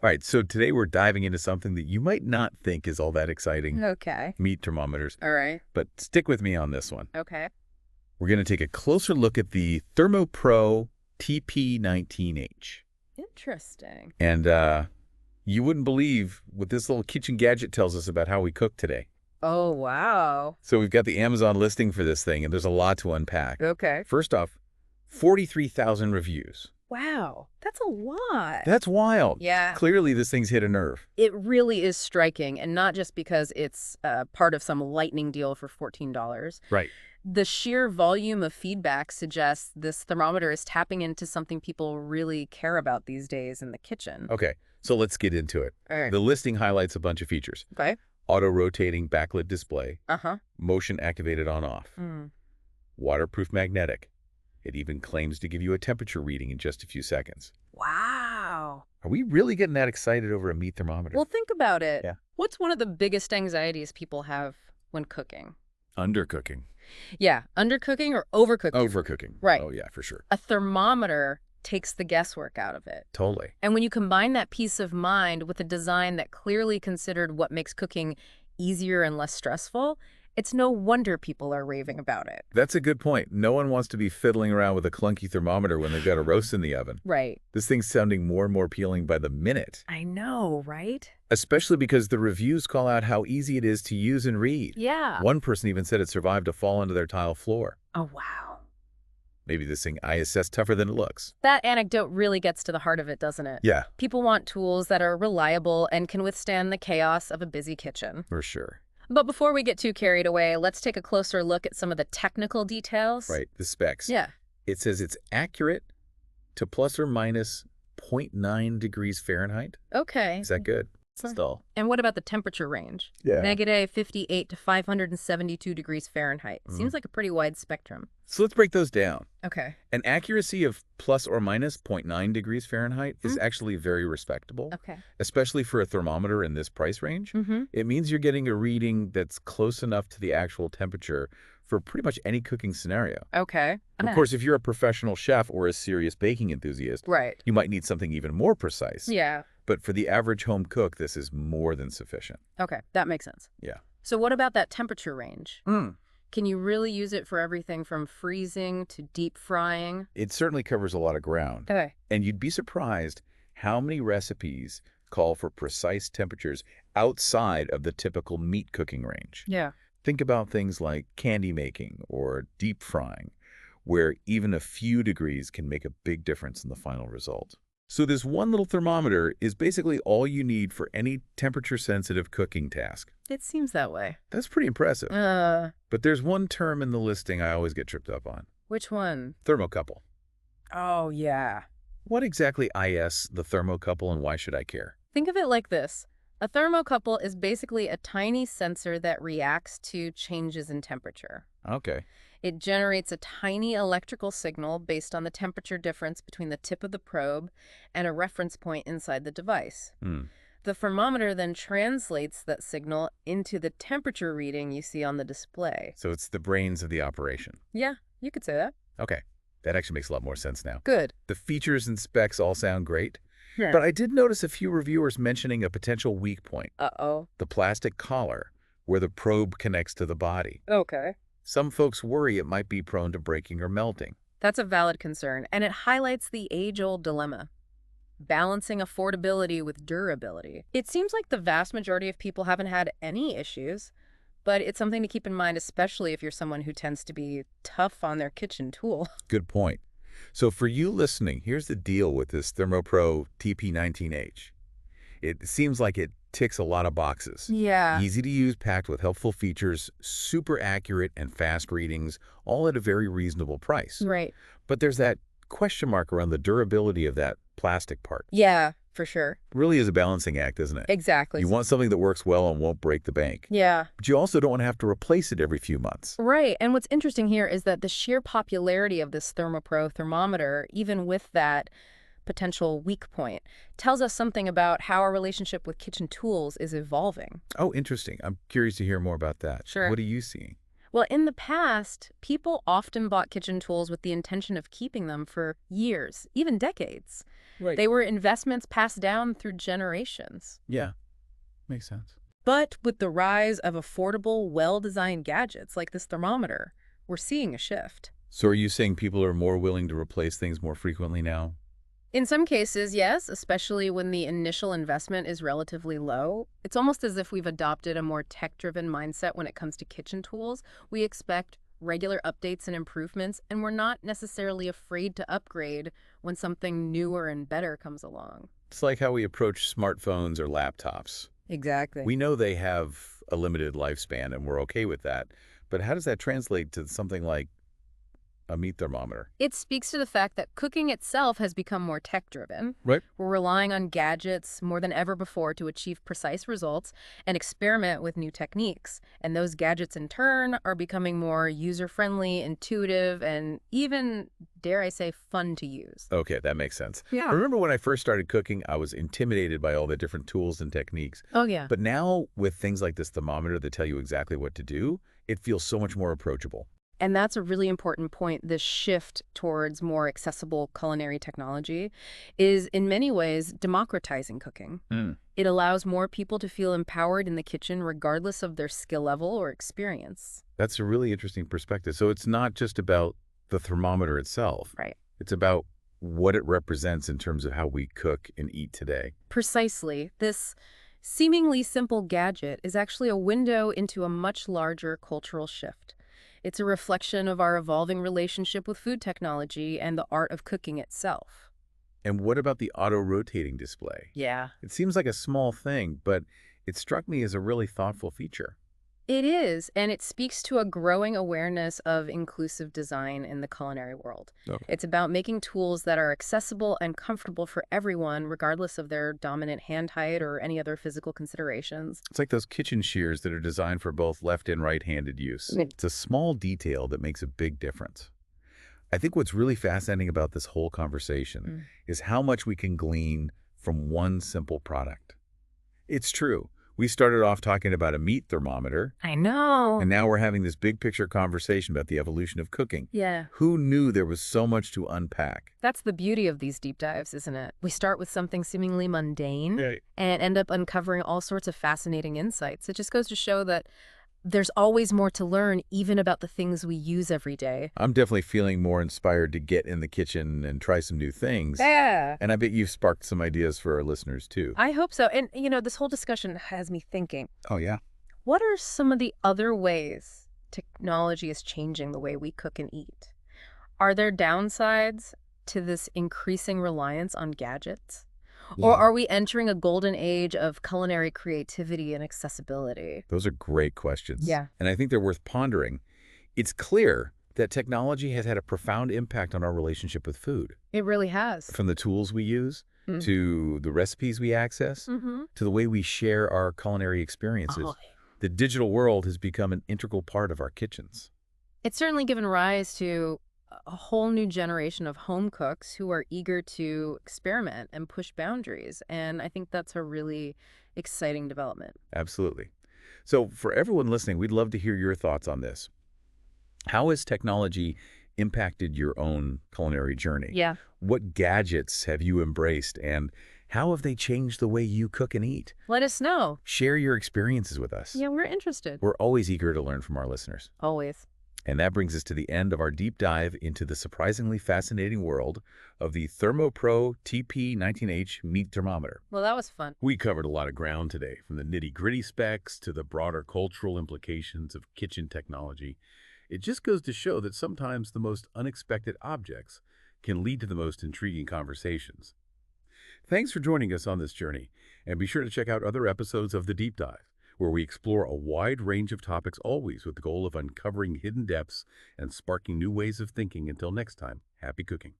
All right, so today we're diving into something that you might not think is all that exciting, Okay. meat thermometers, All right. but stick with me on this one. Okay. We're going to take a closer look at the ThermoPro TP19H. Interesting. And you wouldn't believe what this little kitchen gadget tells us about how we cook today. Oh, wow. So we've got the Amazon listing for this thing, and there's a lot to unpack. Okay. First off, 43,000 reviews. Wow. That's a lot. That's wild. Yeah. Clearly, this thing's hit a nerve. It really is striking, and not just because it's part of some lightning deal for $14. Right. The sheer volume of feedback suggests this thermometer is tapping into something people really care about these days in the kitchen. Okay, so let's get into it. All right. The listing highlights a bunch of features. Okay. Auto-rotating backlit display, Uh-huh. motion activated on-off, Mm. waterproof magnetic. It even claims to give you a temperature reading in just a few seconds. Wow. Are we really getting that excited over a meat thermometer? Well, think about it. Yeah. What's one of the biggest anxieties people have when cooking? Undercooking. Yeah, undercooking or overcooking. Overcooking. Right. Oh, yeah, for sure. A thermometer takes the guesswork out of it. Totally. And when you combine that peace of mind with a design that clearly considered what makes cooking easier and less stressful, it's no wonder people are raving about it. That's a good point. No one wants to be fiddling around with a clunky thermometer when they've got a roast in the oven. Right. This thing's sounding more and more appealing by the minute. I know, right? Especially because the reviews call out how easy it is to use and read. Yeah. One person even said it survived a fall into their tile floor. Oh, wow. Maybe this thing ISS tougher than it looks. That anecdote really gets to the heart of it, doesn't it? Yeah, People want tools that are reliable and can withstand the chaos of a busy kitchen. for sure. But before we get too carried away, let's take a closer look at some of the technical details. Right, the specs. Yeah. It says it's accurate to plus or minus 0.9 degrees Fahrenheit. Okay. Is that good? Huh. Still. And what about the temperature range? Yeah. Negative 58 to 572 degrees Fahrenheit. Seems like a pretty wide spectrum. So let's break those down. Okay. An accuracy of plus or minus 0.9 degrees Fahrenheit is actually very respectable, Okay. especially for a thermometer in this price range. Mm-hmm. It means you're getting a reading that's close enough to the actual temperature for pretty much any cooking scenario. Okay. Of course, if you're a professional chef or a serious baking enthusiast, Right. you might need something even more precise. Yeah. But for the average home cook, this is more than sufficient. Okay. That makes sense. Yeah. So what about that temperature range? Can you really use it for everything from freezing to deep frying? It certainly covers a lot of ground. Okay. And you'd be surprised how many recipes call for precise temperatures outside of the typical meat cooking range. Yeah. Think about things like candy making or deep frying, where even a few degrees can make a big difference in the final result. So this one little thermometer is basically all you need for any temperature-sensitive cooking task. It seems that way. That's pretty impressive. But there's one term in the listing I always get tripped up on. Which one? Thermocouple. Oh, yeah. What exactly is the thermocouple and why should I care? Think of it like this. A thermocouple is basically a tiny sensor that reacts to changes in temperature. Okay. It generates a tiny electrical signal based on the temperature difference between the tip of the probe and a reference point inside the device. The thermometer then translates that signal into the temperature reading you see on the display. So it's the brains of the operation. Yeah, you could say that. Okay. That actually makes a lot more sense now. Good. The features and specs all sound great, Yeah. but I did notice a few reviewers mentioning a potential weak point, Uh-oh. the plastic collar, where the probe connects to the body. Okay. Some folks worry it might be prone to breaking or melting. That's a valid concern, and it highlights the age-old dilemma. Balancing affordability with durability. It seems like the vast majority of people haven't had any issues, but it's something to keep in mind, especially if you're someone who tends to be tough on their kitchen tool. Good point. So for you listening, here's the deal with this ThermoPro TP19H. It seems like it ticks a lot of boxes. Yeah. Easy to use, packed with helpful features, super accurate and fast readings, all at a very reasonable price. Right. But there's that question mark around the durability of that plastic part. Yeah, for sure. Really is a balancing act, isn't it? Exactly. You want something that works well and won't break the bank. Yeah. But you also don't want to have to replace it every few months. Right. And what's interesting here is that the sheer popularity of this ThermoPro thermometer, even with that potential weak point, tells us something about how our relationship with kitchen tools is evolving. Oh, interesting. I'm curious to hear more about that. Sure. What are you seeing? Well, in the past, people often bought kitchen tools with the intention of keeping them for years, even decades. Right. They were investments passed down through generations. Yeah, makes sense. But with the rise of affordable, well-designed gadgets like this thermometer, we're seeing a shift. So are you saying people are more willing to replace things more frequently now? In some cases, yes, especially when the initial investment is relatively low. It's almost as if we've adopted a more tech-driven mindset when it comes to kitchen tools. We expect regular updates and improvements, and we're not necessarily afraid to upgrade when something newer and better comes along. It's like how we approach smartphones or laptops. Exactly. We know they have a limited lifespan, and we're okay with that. But how does that translate to something like a meat thermometer? It speaks to the fact that cooking itself has become more tech-driven. Right. We're relying on gadgets more than ever before to achieve precise results and experiment with new techniques. And those gadgets, in turn, are becoming more user-friendly, intuitive, and even, dare I say, fun to use. Okay, that makes sense. I Yeah. remember when I first started cooking, I was intimidated by all the different tools and techniques. Oh, yeah. But now, with things like this thermometer that tell you exactly what to do, it feels so much more approachable. And that's a really important point. This shift towards more accessible culinary technology is, in many ways, democratizing cooking. Mm. It allows more people to feel empowered in the kitchen regardless of their skill level or experience. That's a really interesting perspective. So it's not just about the thermometer itself. Right. It's about what it represents in terms of how we cook and eat today. Precisely. This seemingly simple gadget is actually a window into a much larger cultural shift. It's a reflection of our evolving relationship with food technology and the art of cooking itself. And what about the auto-rotating display? Yeah. It seems like a small thing, but it struck me as a really thoughtful feature. It is, and it speaks to a growing awareness of inclusive design in the culinary world. Okay. It's about making tools that are accessible and comfortable for everyone, regardless of their dominant hand height or any other physical considerations. It's like those kitchen shears that are designed for both left and right-handed use. Mm. It's a small detail that makes a big difference. I think what's really fascinating about this whole conversation is how much we can glean from one simple product. It's true. We started off talking about a meat thermometer, I know. and now we're having this big picture conversation about the evolution of cooking. Yeah. Who knew there was so much to unpack? That's the beauty of these deep dives, isn't it? We start with something seemingly mundane Yeah. and end up uncovering all sorts of fascinating insights. It just goes to show that there's always more to learn, even about the things we use every day. I'm definitely feeling more inspired to get in the kitchen and try some new things. Yeah. And I bet you've sparked some ideas for our listeners, too. I hope so. And, this whole discussion has me thinking, Oh, yeah? what are some of the other ways technology is changing the way we cook and eat? Are there downsides to this increasing reliance on gadgets? Or are we entering a golden age of culinary creativity and accessibility? Those are great questions. Yeah. And I think they're worth pondering. It's clear that technology has had a profound impact on our relationship with food. It really has. From the tools we use, Mm. to the recipes we access, Mm-hmm. to the way we share our culinary experiences. Oh, The digital world has become an integral part of our kitchens. it's certainly given rise to a whole new generation of home cooks who are eager to experiment and push boundaries. And I think that's a really exciting development. Absolutely. So for everyone listening, we'd love to hear your thoughts on this. How has technology impacted your own culinary journey? Yeah. What gadgets have you embraced, and how have they changed the way you cook and eat? Let us know. Share your experiences with us. Yeah, we're interested. We're always eager to learn from our listeners. Always. And that brings us to the end of our deep dive into the surprisingly fascinating world of the ThermoPro TP19H meat thermometer. Well, that was fun. We covered a lot of ground today, from the nitty-gritty specs to the broader cultural implications of kitchen technology. It just goes to show that sometimes the most unexpected objects can lead to the most intriguing conversations. Thanks for joining us on this journey, and be sure to check out other episodes of The Deep Dive, where we explore a wide range of topics, always with the goal of uncovering hidden depths and sparking new ways of thinking. Until next time, happy cooking.